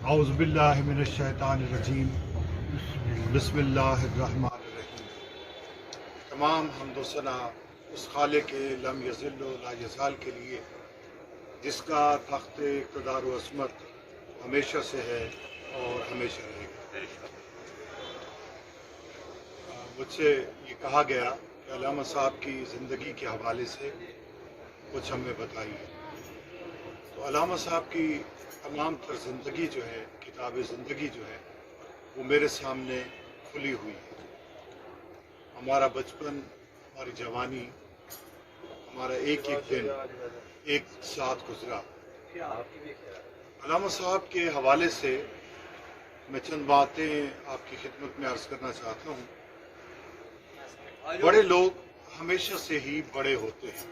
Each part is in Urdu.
اعوذ باللہ من الشیطان الرجیم بسم اللہ الرحمن الرحیم۔ تمام حمد و ثنا اس خالق لم یزل و لا یزال کے لیے جس کا تخت اقتدار و عظمت ہمیشہ سے ہے اور ہمیشہ رہے گا۔ مجھ سے یہ کہا گیا کہ علامہ صاحب کی زندگی کے حوالے سے کچھ ہمیں بتائیے، تو علامہ صاحب کی تمام تر زندگی جو ہے، کتاب زندگی جو ہے، وہ میرے سامنے کھلی ہوئی ہے۔ ہمارا بچپن، ہماری جوانی، ہمارا ایک ایک دن ایک ساتھ گزرا۔ علامہ صاحب کے حوالے سے میں چند باتیں آپ کی خدمت میں عرض کرنا چاہتا ہوں۔ بڑے لوگ ہمیشہ سے ہی بڑے ہوتے ہیں۔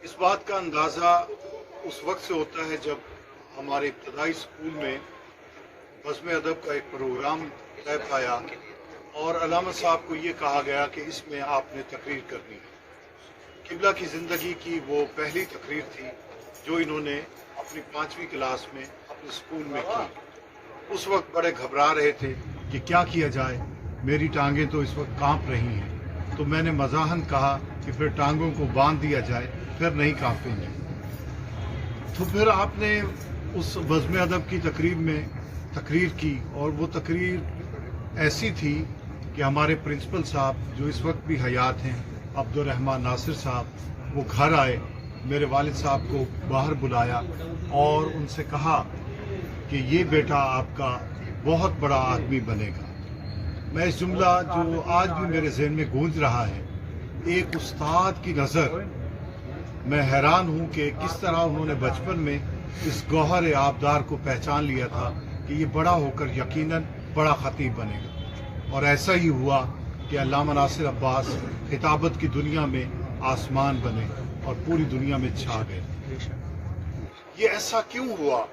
اس بات کا اندازہ اس وقت سے ہوتا ہے جب ہمارے ابتدائی اسکول میں بزم ادب کا ایک پروگرام طے پایا اور علامہ صاحب کو یہ کہا گیا کہ اس میں آپ نے تقریر کرنی ہے۔ قبلہ کی زندگی کی وہ پہلی تقریر تھی جو انہوں نے اپنی 5ویں کلاس میں اپنے اسکول میں کی۔ اس وقت بڑے گھبرا رہے تھے کہ کیا کیا جائے، میری ٹانگیں تو اس وقت کانپ رہی ہیں۔ تو میں نے مزاحاً کہا کہ پھر ٹانگوں کو باندھ دیا جائے، پھر نہیں کانپیں گے۔ تو پھر آپ نے اس بزم ادب کی تقریب میں تقریر کی، اور وہ تقریر ایسی تھی کہ ہمارے پرنسپل صاحب جو اس وقت بھی حیات ہیں، عبدالرحمن ناصر صاحب، وہ گھر آئے، میرے والد صاحب کو باہر بلایا اور ان سے کہا کہ یہ بیٹا آپ کا بہت بڑا آدمی بنے گا۔ میں اس جملہ جو آج بھی میرے ذہن میں گونج رہا ہے، ایک استاد کی نظر، میں حیران ہوں کہ کس طرح انہوں نے بچپن میں اس گوہر آبدار کو پہچان لیا تھا کہ یہ بڑا ہو کر یقیناً بڑا خطیب بنے گا۔ اور ایسا ہی ہوا کہ علامہ ناصر عباس خطابت کی دنیا میں آسمان بنے اور پوری دنیا میں چھا گئے۔ یہ ایسا کیوں ہوا؟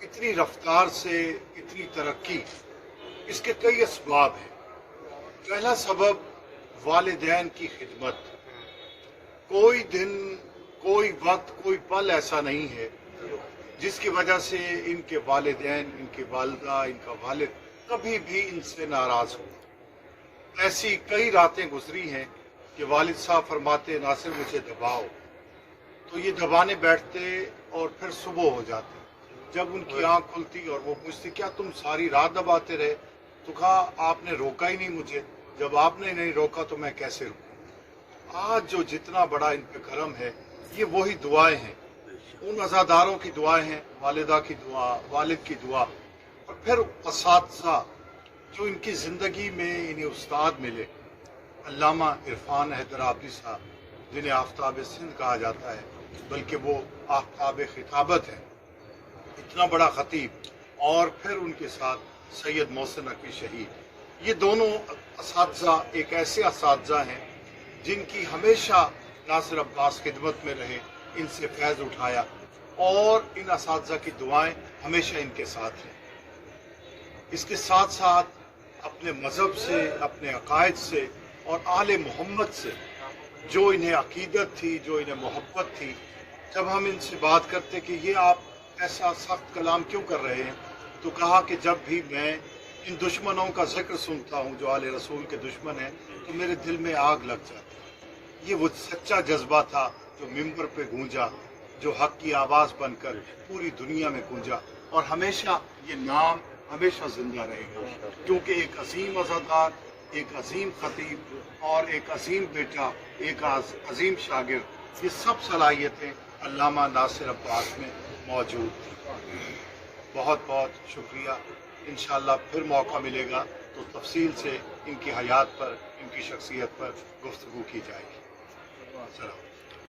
اتنی رفتار سے اتنی ترقی، اس کے کئی اسباب ہیں۔ پہلا سبب والدین کی خدمت۔ کوئی دن، کوئی وقت، کوئی پل ایسا نہیں ہے جس کی وجہ سے ان کے والدین، ان کی والدہ، ان کا والد کبھی بھی ان سے ناراض ہو۔ ایسی کئی راتیں گزری ہیں کہ والد صاحب فرماتے ناصر مجھے دباؤ، تو یہ دبانے بیٹھتے اور پھر صبح ہو جاتی۔ جب ان کی آنکھ کھلتی اور وہ پوچھتی کیا تم ساری رات دباتے رہے؟ تو کہا آپ نے روکا ہی نہیں مجھے، جب آپ نے نہیں روکا تو میں کیسے روکوں۔ آج جو جتنا بڑا ان پہ کرم ہے، یہ وہی دعائیں ہیں، ان عزاداروں کی دعائیں ہیں، والدہ کی دعا، والد کی دعا، اور پھر اساتذہ جو ان کی زندگی میں انہیں استاد ملے۔ علامہ عرفان حیدر آبادی صاحب، جنہیں آفتاب سندھ کہا جاتا ہے، بلکہ وہ آفتاب خطابت ہیں، اتنا بڑا خطیب، اور پھر ان کے ساتھ سید محسن نقوی شہید۔ یہ دونوں اساتذہ ایک ایسے اساتذہ ہیں جن کی ہمیشہ ناصر عباس خدمت میں رہے، ان سے فیض اٹھایا، اور ان اساتذہ کی دعائیں ہمیشہ ان کے ساتھ ہیں۔ اس کے ساتھ ساتھ اپنے مذہب سے، اپنے عقائد سے اور آل محمد سے جو انہیں عقیدت تھی، جو انہیں محبت تھی، جب ہم ان سے بات کرتے کہ یہ آپ ایسا سخت کلام کیوں کر رہے ہیں، تو کہا کہ جب بھی میں ان دشمنوں کا ذکر سنتا ہوں جو آل رسول کے دشمن ہیں، تو میرے دل میں آگ لگ جاتی۔ یہ وہ سچا جذبہ تھا جو ممبر پہ گونجا، جو حق کی آواز بن کر پوری دنیا میں گونجا، اور ہمیشہ یہ نام ہمیشہ زندہ رہے گا، کیونکہ ایک عظیم عزادار، ایک عظیم خطیب اور ایک عظیم بیٹا، ایک عظیم شاگرد، یہ سب صلاحیتیں علامہ ناصر عباس میں موجود تھیں۔ بہت بہت شکریہ۔ انشاءاللہ پھر موقع ملے گا تو تفصیل سے ان کی حیات پر، ان کی شخصیت پر گفتگو کی جائے گی۔ السلام۔